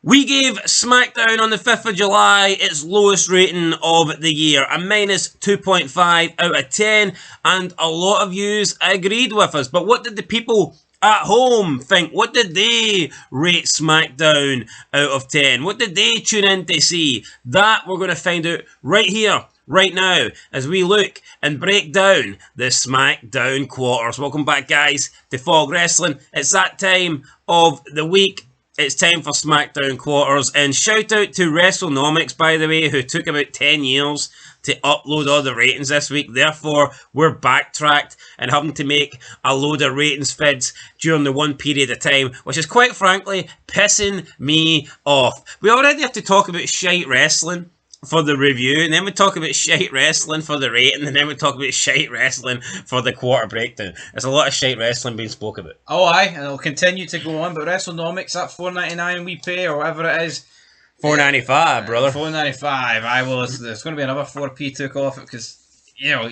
We gave SmackDown on the 5th of July its lowest rating of the year, a minus 2.5 out of 10, and a lot of yous agreed with us. But what did the people at home think? What did they rate SmackDown out of 10? What did they tune in to see? That we're going to find out right here, right now, as we look and break down the SmackDown quarters. Welcome back, guys, to Fog Wrestling. It's that time of the week. It's time for SmackDown quarters, and shout out to WrestleNomics, by the way, who took about 10 years to upload all the ratings this week. Therefore, we're backtracked and having to make a load of ratings feeds during the one period of time, which is quite frankly pissing me off. We already have to talk about shite wrestling for the review, and then we talk about shite wrestling for the rating, and then we talk about shite wrestling for the quarter breakdown. There's a lot of shite wrestling being spoke about. Oh aye, and it'll continue to go on, but WrestleNomics, that $4.99 we pay, or whatever it is. $4.95, brother. $4.95, aye, well, there's going to be another 4p took off it, because, you know,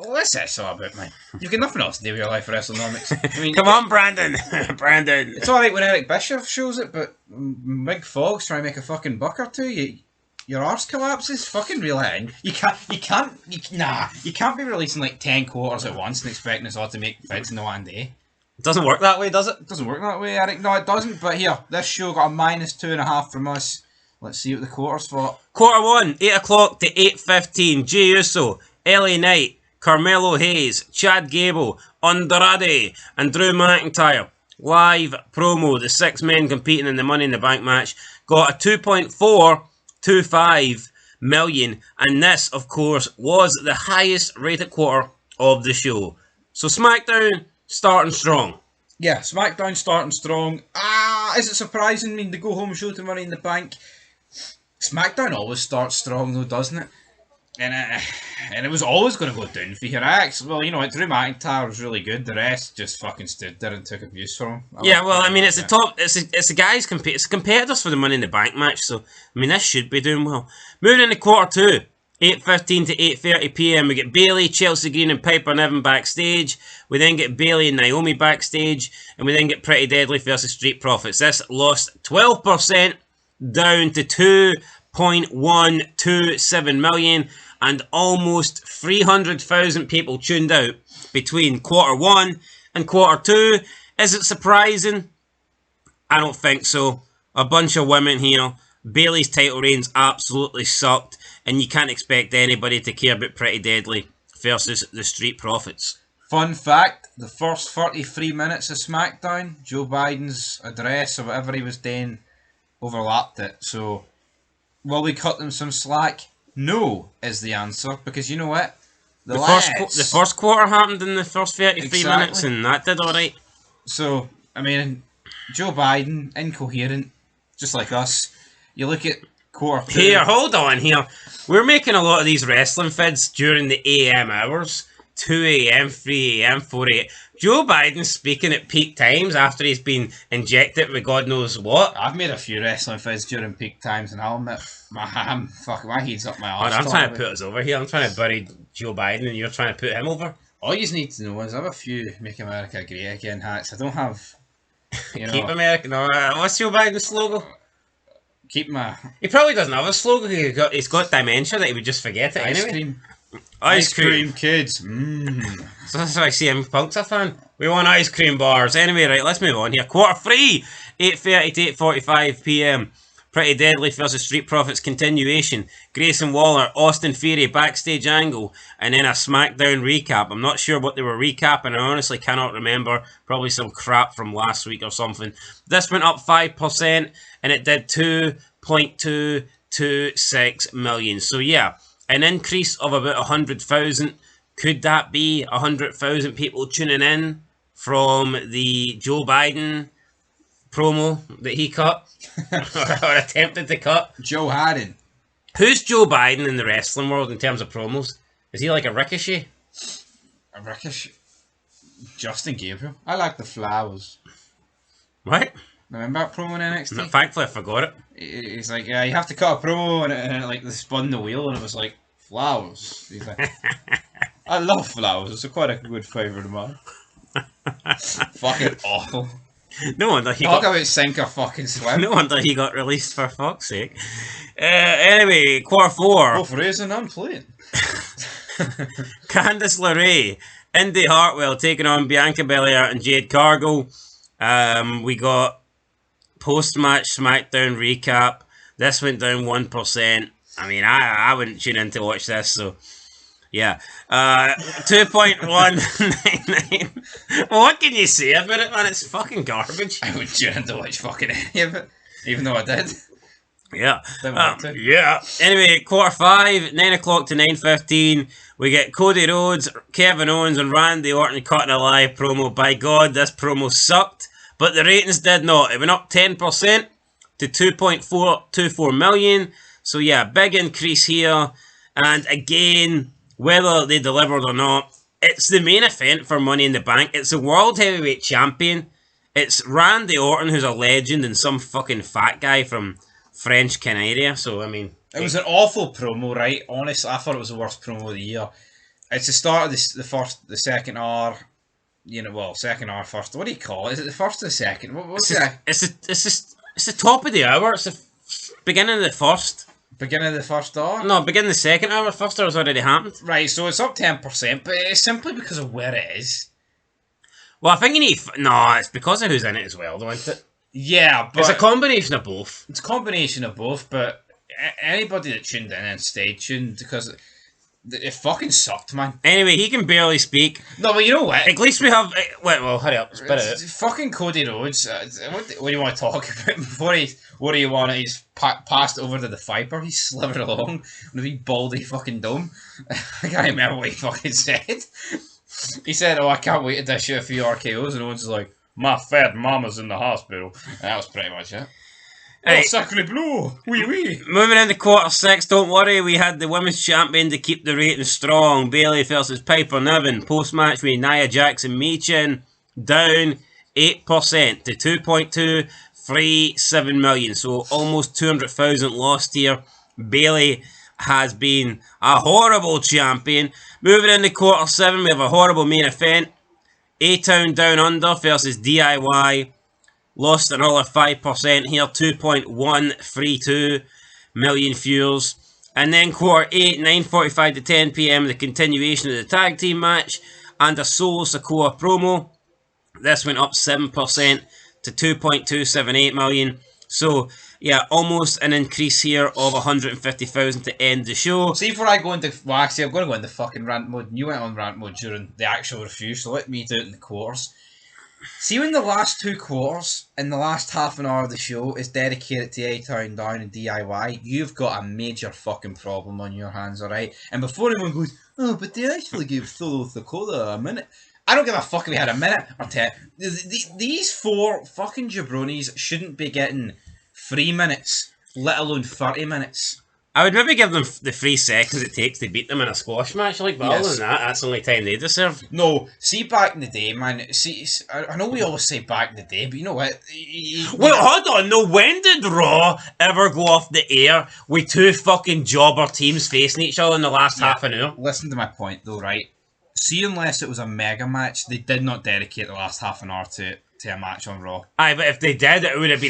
what's this all about, man? You've got nothing else to do with your life for WrestleNomics. I mean, come on, Brandon. Brandon. It's alright when Eric Bischoff shows it, but Big Fog's trying to make a fucking buck or two, your arse collapses. Fucking reel it in. You can't be releasing like 10 quarters at once and expecting us all to make vids in the one day. It doesn't work that way, does it? It doesn't work that way, Eric. No, it doesn't. But here, this show got a minus 2.5 from us. Let's see what the quarters for. Quarter 1, 8 o'clock to 8:15. Jey Uso, LA Knight, Carmelo Hayes, Chad Gable, Andrade, and Drew McIntyre. Live promo. The 6 men competing in the Money in the Bank match got a 2.425 million, and this, of course, was the highest rated quarter of the show. So SmackDown starting strong. Yeah, SmackDown starting strong. Is it surprising? I mean, the go-home show to Money in the Bank. SmackDown always starts strong, though, doesn't it? And it was always going to go down for your acts. Well, you know what, Drew McIntyre was really good. The rest just fucking stood there and took abuse from him. Yeah, well, I mean, it's the top. It's the guys. It's the competitors for the Money in the Bank match. So, I mean, this should be doing well. Moving into quarter 2, 8:15 to 8:30 p.m. We get Bayley, Chelsea Green, and Piper Niven backstage. We then get Bayley and Naomi backstage, and we then get Pretty Deadly versus Street Profits. This lost 12% down to 2.127 million. And almost 300,000 people tuned out between quarter 1 and quarter 2. Is it surprising? I don't think so. A bunch of women here. Bayley's title reigns absolutely sucked. And you can't expect anybody to care about Pretty Deadly versus the Street Profits. Fun fact, the first 33 minutes of SmackDown, Joe Biden's address or whatever he was doing overlapped it. So, will we cut them some slack? No is the answer, because you know what? The first quarter happened in the first 33 minutes, and that did alright. So, I mean, Joe Biden, incoherent, just like us. You look at quarter 2. Here, hold on here. We're making a lot of these wrestling vids during the AM hours. 2 a.m., 3 a.m., 4 a.m. Joe Biden's speaking at peak times after he's been injected with God knows what. I've made a few wrestling vids during peak times, and I'll admit, my head's up my arse. I'm trying to put us over here. I'm trying to bury Joe Biden, and you're trying to put him over. All you need to know is I have a few Make America Great Again hats. I don't have, you know... Keep America... No, what's Joe Biden's slogan? Keep my... He probably doesn't have a slogan. He's got dementia that he would just forget it Ice anyway. cream. Ice cream, kids. So that's why CM Punk's a fan. We want ice cream bars. Anyway, right, let's move on here. Quarter 3, 8:30 to 8:45 p.m. Pretty Deadly versus Street Profits continuation. Grayson Waller, Austin Theory backstage angle, and then a SmackDown recap. I'm not sure what they were recapping. I honestly cannot remember. Probably some crap from last week or something. This went up 5%, and it did 2.226 million. So yeah, an increase of about 100,000. Could that be 100,000 people tuning in from the Joe Biden promo that he cut or attempted to cut? Joe Hadden. Who's Joe Biden in the wrestling world in terms of promos? Is he like a Ricochet? A Ricochet? Justin Gabriel. I like the flowers. What? Remember that promo in NXT? No, thankfully I forgot it. He's like, yeah, you have to cut a promo, and it like they spun the wheel, and it was like flowers. He's like, I love flowers. It's quite a good favourite of mine. Fucking awful. No wonder he Talk got. about sink or fucking swim. No wonder he got released, for fuck's sake. Anyway, quarter four. Both raising and playing. Candice LeRae, Indy Hartwell taking on Bianca Belair and Jade Cargill. We got post-match SmackDown recap. This went down 1%. I mean, I wouldn't tune in to watch this, so yeah. 2.199. Well, what can you say about it, man? It's fucking garbage. I would tune in to watch fucking any of it, even though I did. Yeah. Don't want to. Yeah. Anyway, quarter five, 9 o'clock to 9:15. We get Cody Rhodes, Kevin Owens, and Randy Orton cutting a live promo. By God, this promo sucked, but the ratings did not. It went up 10% to 2.424 million. So yeah, big increase here. And again, whether they delivered or not, it's the main event for Money in the Bank. It's a World Heavyweight Champion. It's Randy Orton, who's a legend, and some fucking fat guy from French Canada. So, I mean... It was an awful promo, right? Honestly, I thought it was the worst promo of the year. It's the start of the second hour. You know, well, second hour, first. What do you call it? Is it the first or the second? What's that? It's the top of the hour. It's the beginning of the first. Beginning of the first hour? No, beginning of the second hour. First hour's already happened. Right, so it's up 10%, but it's simply because of where it is. Well, I think you need... No, it's because of who's in it as well, though, isn't it? Yeah, but... It's a combination of both. It's a combination of both, but anybody that tuned in and stayed tuned, because it fucking sucked, man. Anyway, he can barely speak. No, but you know what? At least we have... Wait, well, hurry up. Spit it out. Fucking Cody Rhodes. What do you want to talk about? What do you want? He's passed over to the Viper. He's slithered along with a wee baldy fucking dome. I can't remember what he fucking said. He said, "Oh, I can't wait to dish you a few RKOs," and Owens is like, "My fat mama's in the hospital." And that was pretty much it. Hey. Oh, sacre bleu! Wee wee! Moving into quarter six, don't worry, we had the women's champion to keep the rating strong. Bayley versus Piper Niven. Post-match with Nia Jax and Michin down 8% to 2.237 million. So almost 200,000 lost here. Bayley has been a horrible champion. Moving into quarter seven, we have a horrible main event. A-Town Down Under versus DIY. Lost another 5% here, 2.132 million viewers. And then quarter 8, 9:45 to 10 PM, the continuation of the tag team match and a Solo Sikoa promo. This went up 7% to 2.278 million. So, yeah, almost an increase here of 150,000 to end the show. See, before I go into... Well, actually, I'm going to go into fucking rant mode. You went on rant mode during the actual review, so let me do it in the quarters. See, when the last two quarters and the last half an hour of the show is dedicated to A-Town Down and DIY, you've got a major fucking problem on your hands, alright? And before anyone goes, "Oh, but they actually gave Solo Sikoa a minute." I don't give a fuck if we had a minute or 10. These four fucking jabronis shouldn't be getting 3 minutes, let alone 30 minutes. I would maybe give them the 3 seconds it takes to beat them in a squash match, like, but other than that, that's the only time they deserve. No, see, back in the day, man, see, I know we always say back in the day, but you know what? Well, hold on, no, when did Raw ever go off the air with two fucking jobber teams facing each other in the last half an hour? Listen to my point, though, right? See, unless it was a mega match, they did not dedicate the last half an hour to a match on Raw. Aye, but if they did, it would have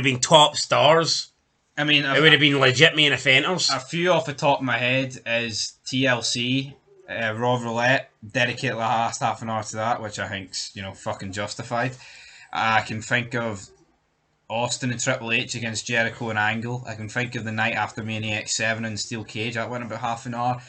been top stars. I mean, it would have been legit main eventers. A few off the top of my head is TLC, Raw Roulette, dedicate the last half an hour to that, which I think's, fucking justified. I can think of Austin and Triple H against Jericho and Angle. I can think of the night after Mania X7 and Steel Cage. That went about half an hour.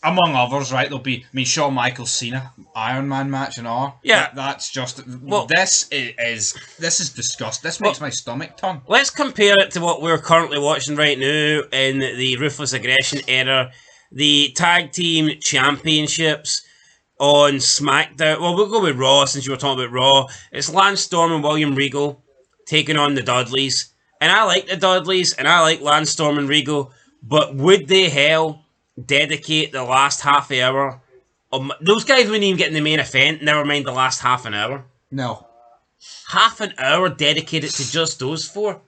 Among others, right, there'll be, Shawn Michaels Cena Iron Man match and all. Yeah. That's just, well, this is disgusting. This makes my stomach turn. Let's compare it to what we're currently watching right now in the Ruthless Aggression era. The Tag Team Championships on SmackDown. Well, we'll go with Raw since you were talking about Raw. It's Lance Storm and William Regal taking on the Dudleys. And I like the Dudleys and I like Lance Storm and Regal. But would they dedicate the last half hour? Those guys wouldn't even get in the main event, never mind the last half an hour. No. Half an hour dedicated to just those four?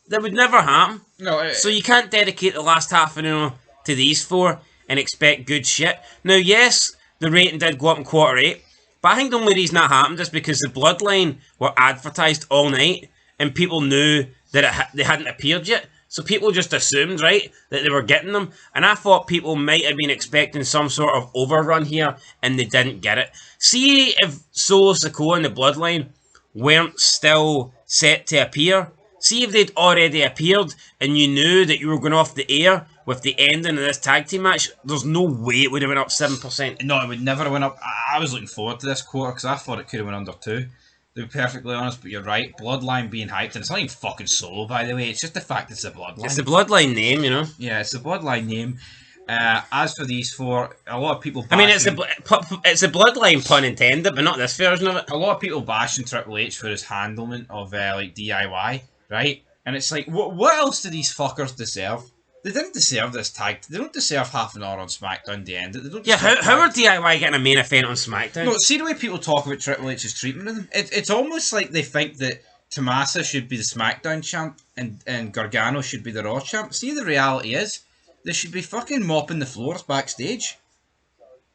That would never happen. No. So you can't dedicate the last half an hour to these four and expect good shit. Now, yes, the rating did go up in quarter 8, But I think the only reason that happened is because the Bloodline were advertised all night, and people knew that they hadn't appeared yet. So people just assumed, right, that they were getting them. And I thought people might have been expecting some sort of overrun here, and they didn't get it. See if Solo Sikoa and the Bloodline weren't still set to appear. See if they'd already appeared, and you knew that you were going off the air with the ending of this tag team match. There's no way it would have went up 7%. No, it would never have went up. I was looking forward to this quarter because I thought it could have went under 2. To be perfectly honest, but you're right. Bloodline being hyped, and it's not even fucking Solo, by the way. It's just the fact it's the Bloodline. It's the Bloodline name, you know. Yeah, it's the Bloodline name. As for these four, a lot of people bashing... I mean, it's a Bloodline, pun intended, but not this version of it. A lot of people bashing Triple H for his handlement of like DIY, right? And it's like, what else do these fuckers deserve? They didn't deserve this tag. They don't deserve half an hour on SmackDown to end it. They don't. Yeah, how are DIY getting a main event on SmackDown? No, see the way people talk about Triple H's treatment of them? It's almost like they think that Tommaso should be the SmackDown champ and Gargano should be the Raw champ. See, the reality is, they should be fucking mopping the floors backstage.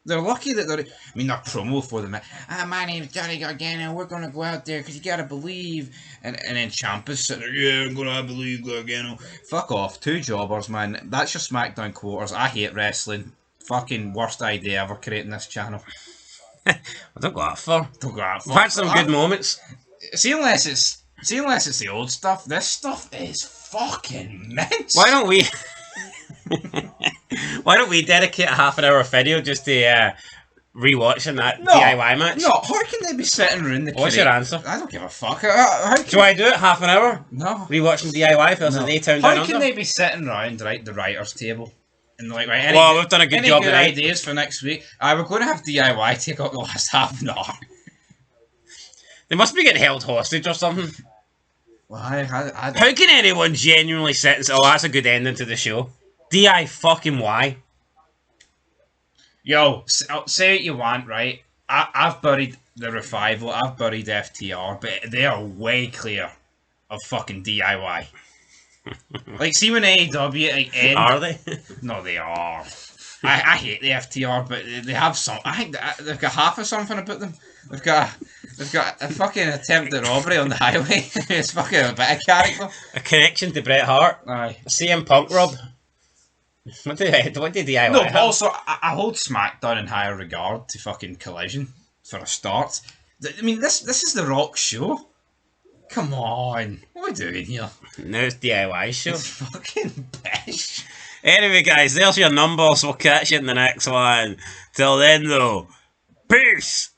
They're lucky that their promo for them. My name's Johnny Gargano. We're gonna go out there because you gotta believe. And then Ciampa's sitting there. Yeah, I'm gonna believe Gargano. Fuck off. 2 jobbers, man. That's your SmackDown quarters. I hate wrestling. Fucking worst idea ever creating this channel. I don't go that far. Don't go that far. We've had some good moments. See, unless it's the old stuff. This stuff is fucking mince. Why don't we? Why don't we dedicate a half an hour video just to rewatching that DIY match? No, how can they be sitting around the... What's your answer? I don't give a fuck. Do I do it half an hour? No. Rewatching DIY versus A-Town Down Under? How can they be sitting around, right, the writers' table? And like, right, well, we've done a good job tonight. Ideas for next week? We're going to have DIY take up the last half an hour. They must be getting held hostage or something. Well, how can anyone genuinely sit and say, oh, that's a good ending to the show? DIY. Yo, say what you want, right? I've buried the Revival, I've buried FTR, but they are way clear of fucking DIY. Like, see when AEW like, end... Are they? No, they are. I hate the FTR, but they have some... I think they've got half of something about them. They've got a fucking attempted robbery on the highway. It's fucking a bit of character. A connection to Bret Hart. Aye. CM Punk Rob. What did DIY No, have? but also, I hold SmackDown in higher regard to fucking Collision, for a start. I mean, this is The Rock's show. Come on. What are we doing here? Now it's DIY show. It's fucking pish. Anyway, guys, there's your numbers. We'll catch you in the next one. Till then, though, peace!